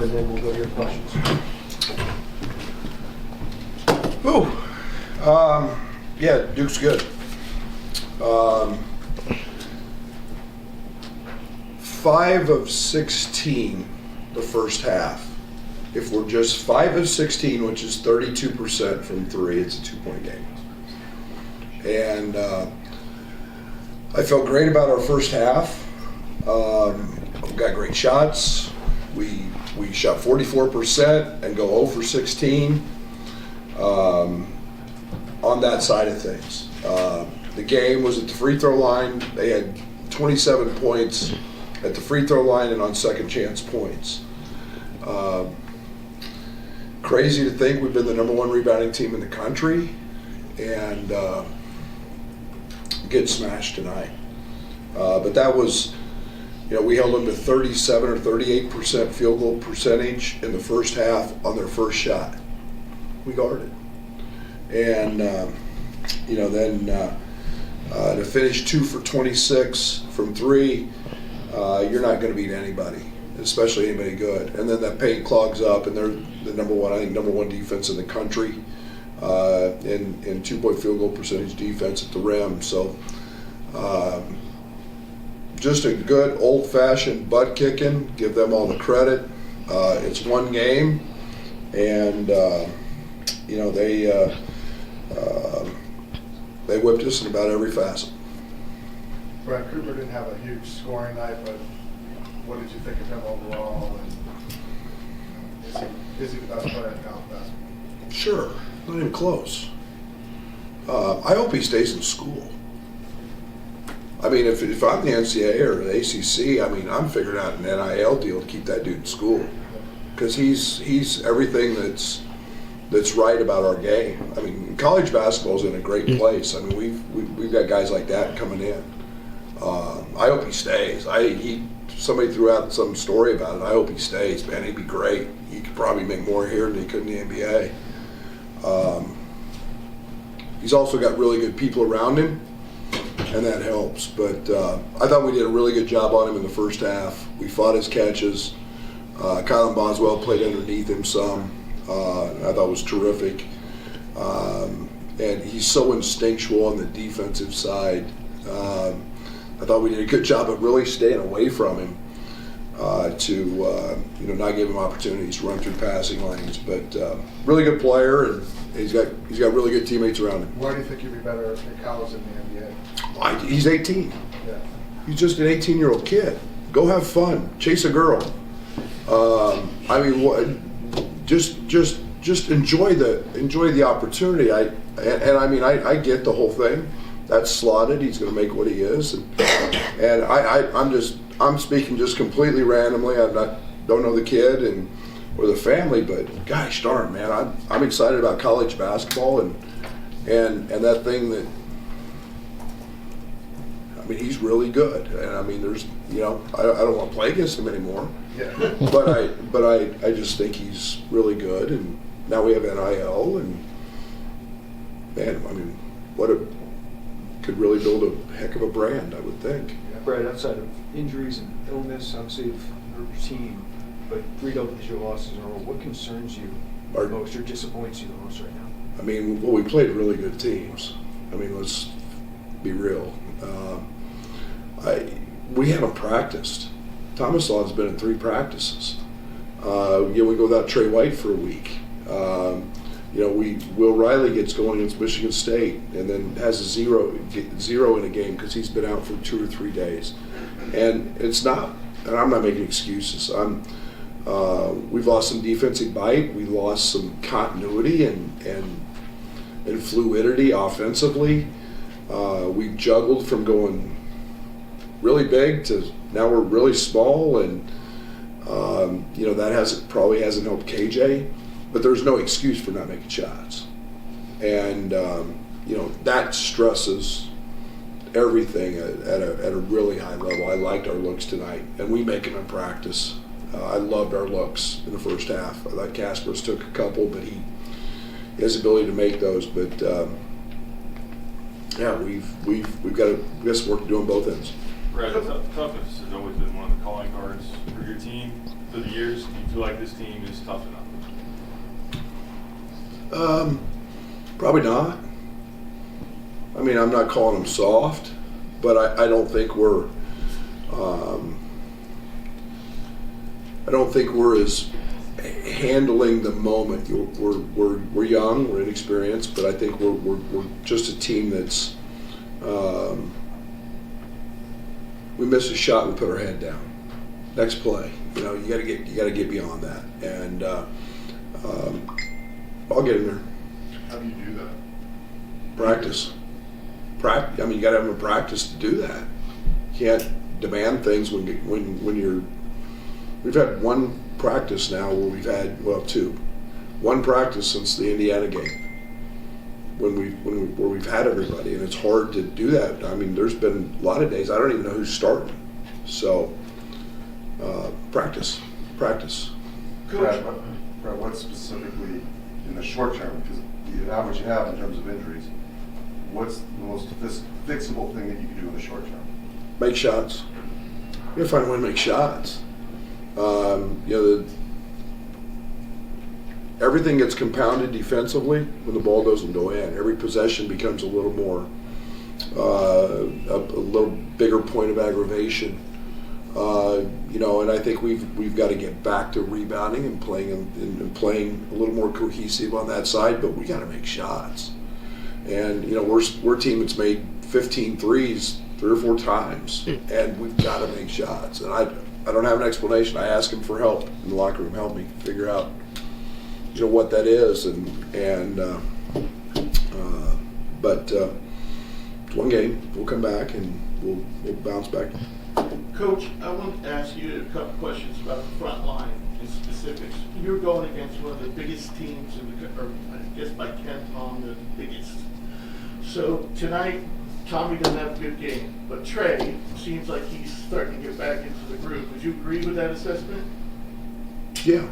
and then we'll go to your questions. Ooh. Yeah, Duke's good. 5 of 16 the first half. If we're just 5 of 16, which is 32% from 3, it's a 2-point game. And I felt great about our first half. We got great shots. We shot 44% and go 0 for 16 on that side of things. The game was at the free throw line. They had 27 points at the free throw line and on second chance points. Crazy to think we've been the #1 rebounding team in the country and get smashed tonight. But that was, we held them to 37 or 38% field goal percentage in the first half on their first shot. We guarded. And, then to finish 2 for 26 from 3, you're not going to beat anybody, especially anybody good. And then that paint clogs up, and they're the number one defense in the country in 2-point field goal percentage defense at the rim. So just a good old-fashioned butt kicking. Give them all the credit. It's one game, and they whipped us in about every facet. Brad, Cooper didn't have a huge scoring night, but what did you think of him overall? And is he the best player in college basketball? Sure, not even close. I hope he stays in school. I mean, if I'm the NCAA or the ACC, I'm figuring out an NIL deal to keep that dude in school because he's everything that's right about our game. I mean, college basketball's in a great place. I mean, we've got guys like that coming in. I hope he stays. Somebody threw out some story about it. I hope he stays, man. He'd be great. He could probably make more here than he could in the NBA. He's also got really good people around him, and that helps. But I thought we did a really good job on him in the first half. We fought his catches. Kylan Boswell played underneath him some. I thought was terrific. And he's so instinctual on the defensive side. I thought we did a good job of really staying away from him to not give him opportunities to run through passing lanes. But really good player, and he's got really good teammates around him. Why do you think he'd be better in college than the NBA? He's 18. Yeah. He's just an 18-year-old kid. Go have fun, chase a girl. Just enjoy the opportunity. I get the whole thing. That's slotted. He's going to make what he is, and I'm speaking just completely randomly. I don't know the kid or the family, but gosh darn, man, I'm excited about college basketball and that thing that. He's really good, and there's I don't want to play against him anymore. Yeah. but I just think he's really good, and now we have NIL, and man, could really build a heck of a brand, I would think. Brad, outside of injuries and illness, obviously of your team, but 3 double-digit losses in a row, what concerns you the most or disappoints you the most right now? We played really good teams. Let's be real. We haven't practiced. Thomas Law's been in 3 practices. We go without Trey White for a week. Will Riley gets going against Michigan State and then has a zero in a game because he's been out for 2 or 3 days. And I'm not making excuses. We've lost some defensive bite. We lost some continuity and fluidity offensively. We juggled from going really big to now we're really small, and that probably hasn't helped KJ. But there's no excuse for not making shots, and that stresses everything at a really high level. I liked our looks tonight, and we make them in practice. I loved our looks in the first half. I thought Kaspar's took a couple, but he has the ability to make those. But we've got some work to do on both ends. Brad, toughness has always been one of the calling cards for your team. through the years, do you feel like this team is tough enough? Probably not. I mean, I'm not calling them soft, but I don't think we're as handling the moment. We're young, we're inexperienced, but I think we're just a team that's we miss a shot, we put our head down. Next play, you got to get beyond that, and I'll get in there. How do you do that? Practice. I mean, you got to have them practice to do that. You can't demand things when you're. We've had one practice now where we've had two. One practice since the Indiana game where we've had everybody, and it's hard to do that. I mean, there's been a lot of days I don't even know who's starting. So practice. Brad, what specifically in the short term, because you have what you have in terms of injuries, what's the most fixable thing that you can do in the short term? Make shots. You gotta find a way to make shots. Everything gets compounded defensively when the ball doesn't go in. Every possession becomes a little more, a little bigger point of aggravation. And I think we've got to get back to rebounding and playing a little more cohesive on that side. But we got to make shots. And we're a team that's made 15 threes 3 or 4 times, and we've got to make shots. And I don't have an explanation. I ask him for help in the locker room, help me figure out what that is, but it's one game. We'll come back and we'll bounce back. Coach, I want to ask you a couple questions about the front line in specifics. You're going against one of the biggest teams or I guess by Ken Palm, the biggest. So tonight, Tommy doesn't have a good game, but Trey seems like he's starting to get back into the groove. Would you agree with that assessment? Yeah.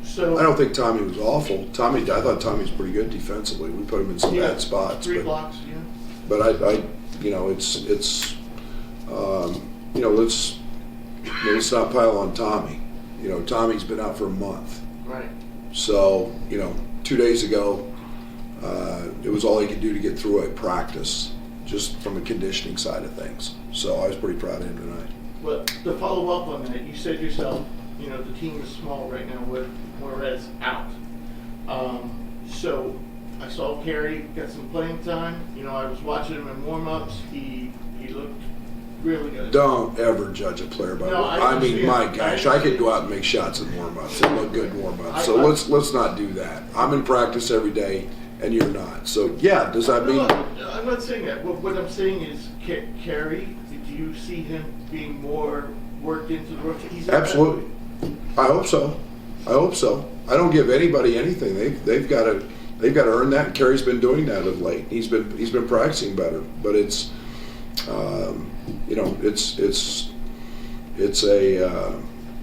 So I don't think Tommy was awful. I thought Tommy was pretty good defensively. We put him in some bad spots. 3 blocks, yeah. But let's not pile on Tommy. Tommy's been out for a month. Right. So 2 days ago, it was all he could do to get through a practice, just from a conditioning side of things. So I was pretty proud of him tonight. But to follow up on that, you said yourself, the team is small right now, whereas out. So I saw Kerry get some playing time. I was watching him in warm-ups. He looked really good. Don't ever judge a player by I mean, my gosh, I could go out and make shots in warm-ups and look good in warm-ups. So let's not do that. I'm in practice every day, and you're not. So yeah, does that mean? No, I'm not saying that. What I'm saying is, Kerry, do you see him being more worked into the rotation? Absolutely. I hope so. I don't give anybody anything. They've got to earn that. And Kerry's been doing that of late. He's been practicing better. But it's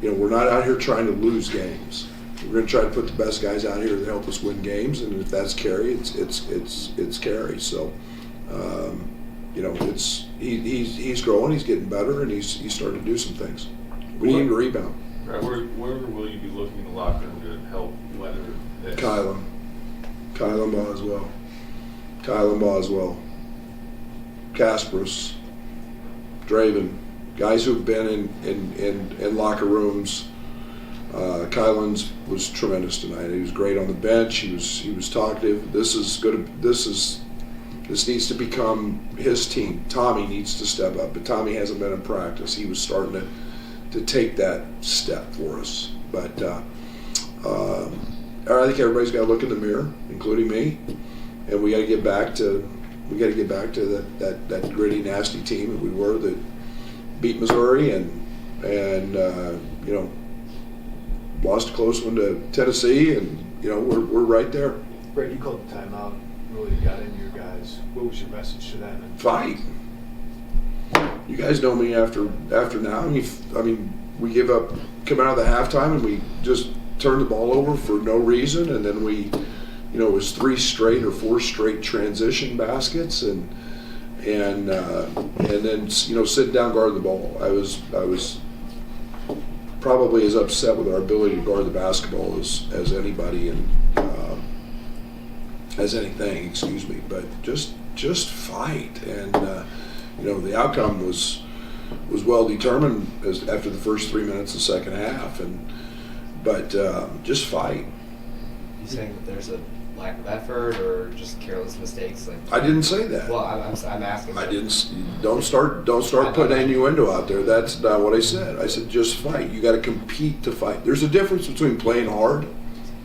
we're not out here trying to lose games. We're going to try to put the best guys out here to help us win games. And if that's Kerry, it's Kerry. So he's growing. He's getting better, and he's starting to do some things. We need him to rebound. Right, where will you be looking in the locker room to help weather this? Kylan Boswell, Kasparas, Draven, guys who've been in locker rooms. Kylan's was tremendous tonight. He was great on the bench. He was talkative. This needs to become his team. Tommy needs to step up, but Tommy hasn't been in practice. He was starting to take that step for us. But I think everybody's got to look in the mirror, including me, and we got to get back to that gritty, nasty team that we were that beat Missouri and lost a close one to Tennessee, and we're right there. Brad, you called the timeout, really got into your guys. What was your message to them? Fight. You guys know me after now. I mean, we give up, come out of the halftime, and we just turn the ball over for no reason, and then it was 3 straight or 4 straight transition baskets, and then sitting down guarding the ball. I was probably as upset with our ability to guard the basketball as anybody and as anything, excuse me. But just fight, and the outcome was well determined after the first 3 minutes of the second half, but just fight. You saying that there's a lack of effort or just careless mistakes? Like, I didn't say that. well, I'm asking. I didn't. Don't start putting innuendo out there. That's not what I said. I said just fight. You got to compete to fight. There's a difference between playing hard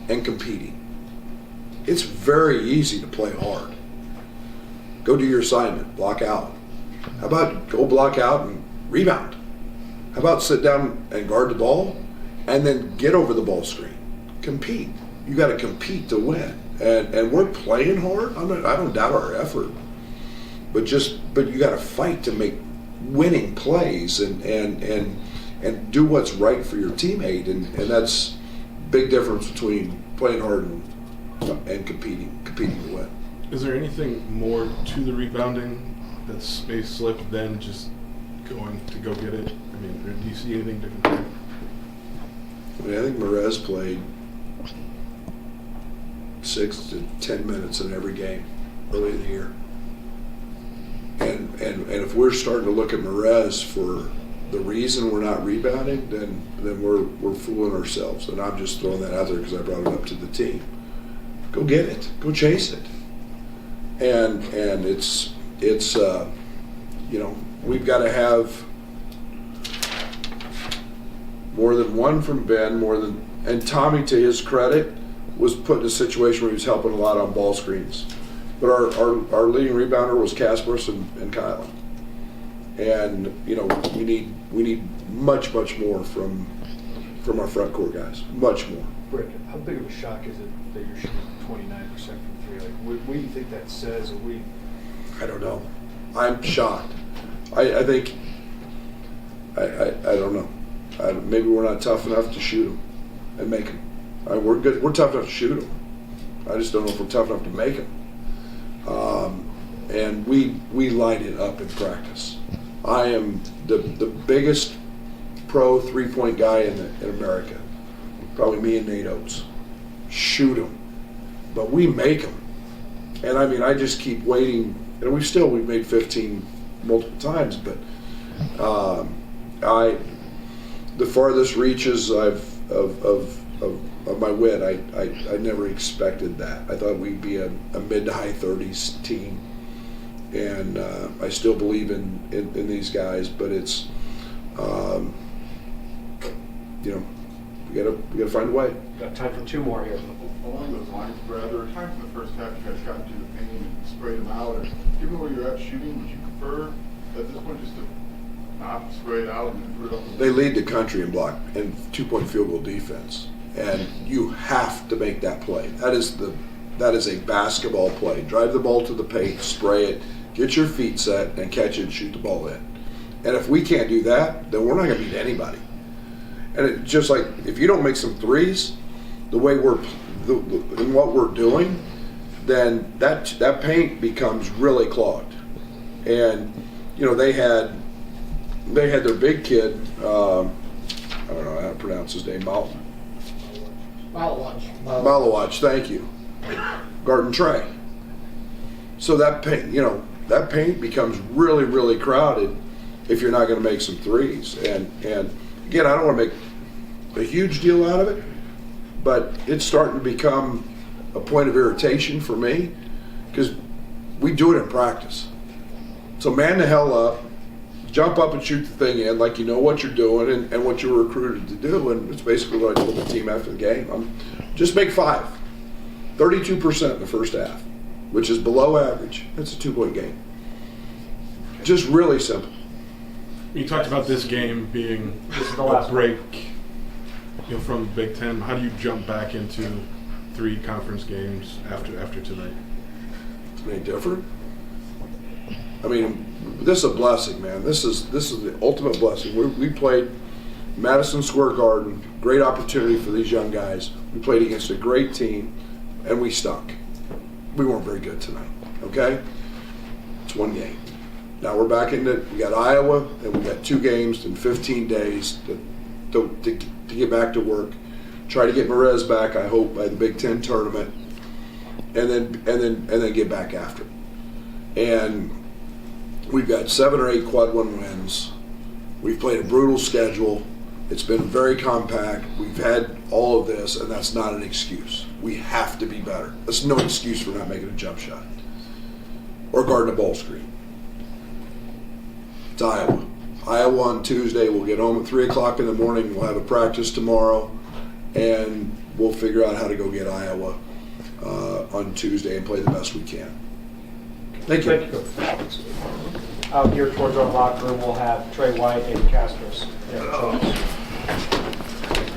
and competing. It's very easy to play hard. Go do your assignment. Block out. How about go block out and rebound? How about sit down and guard the ball and then get over the ball screen? Compete. You got to compete to win. And we're playing hard. I don't doubt our effort, but you got to fight to make winning plays and do what's right for your teammate, and that's big difference between playing hard and competing to win. Is there anything more to the rebounding that's space slip than just going to go get it? I mean, do you see anything different there? I mean, I think Merez played 6 to 10 minutes in every game early in the year. And if we're starting to look at Merez for the reason we're not rebounding, then we're fooling ourselves. And I'm just throwing that out there because I brought it up to the team. Go get it. Go chase it. And it's we've got to have more than one from Ben, and Tommy, to his credit, was put in a situation where he was helping a lot on ball screens. But our leading rebounder was Kasparis and Kyle. And we need much more from our front court guys. Much more. Rick, how big of a shock is it that you're shooting 29% from three? Like, what do you think that says? I don't know. I'm shocked. I think I don't know. Maybe we're not tough enough to shoot them and make them. We're good. We're tough enough to shoot them. I just don't know if we're tough enough to make them. And we light it up in practice. I am the biggest pro 3-point guy in America. Probably me and Nate Oates. Shoot them, but we make them. And I mean, I just keep waiting. And we've made 15 multiple times, but the farthest reaches of my win, I never expected that. I thought we'd be a mid to high 30s team, and I still believe in these guys, but it's we gotta find a way. Got time for two more here. Along those lines, Brad, there were times in the first half you guys got into the paint and sprayed them out. Or given where you're at shooting, would you prefer at this point just to not spray it out and put it up? They lead the country in block and 2-point field goal defense, and you have to make that play. That is a basketball play. Drive the ball to the paint, spray it, get your feet set, and catch it and shoot the ball in. And if we can't do that, then we're not going to beat anybody. And it's just like if you don't make some threes, the way in what we're doing, then that paint becomes really clogged. And they had their big kid. I don't know how to pronounce his name. Malawach, thank you. Garden Trey. So that paint becomes really, really crowded if you're not going to make some threes. And again, I don't want to make a huge deal out of it, but it's starting to become a point of irritation for me because we do it in practice. So man the hell up, jump up and shoot the thing in like you know what you're doing and what you were recruited to do, and it's basically what I told the team after the game. Just make 5. 32% in the first half, which is below average. That's a 2-point game. Just really simple. You talked about this game being a break from the Big Ten. How do you jump back into 3 conference games after tonight? It's any different. I mean, this is a blessing, man. This is the ultimate blessing. We played Madison Square Garden, great opportunity for these young guys. We played against a great team, and we stunk. We weren't very good tonight, okay? It's 1 game. Now we're back we got Iowa, and we got 2 games in 15 days to get back to work. Try to get Merez back, I hope, by the Big Ten tournament, and then get back after it. And we've got 7 or 8 quad 1 wins. We've played a brutal schedule. It's been very compact. We've had all of this, and that's not an excuse. We have to be better. That's no excuse for not making a jump shot or guarding a ball screen. It's Iowa. Iowa on Tuesday. We'll get home at 3 o'clock in the morning. We'll have a practice tomorrow, and we'll figure out how to go get Iowa on Tuesday and play the best we can. Thank you. Thank you. Out here towards our locker room, we'll have Trey White and Castros.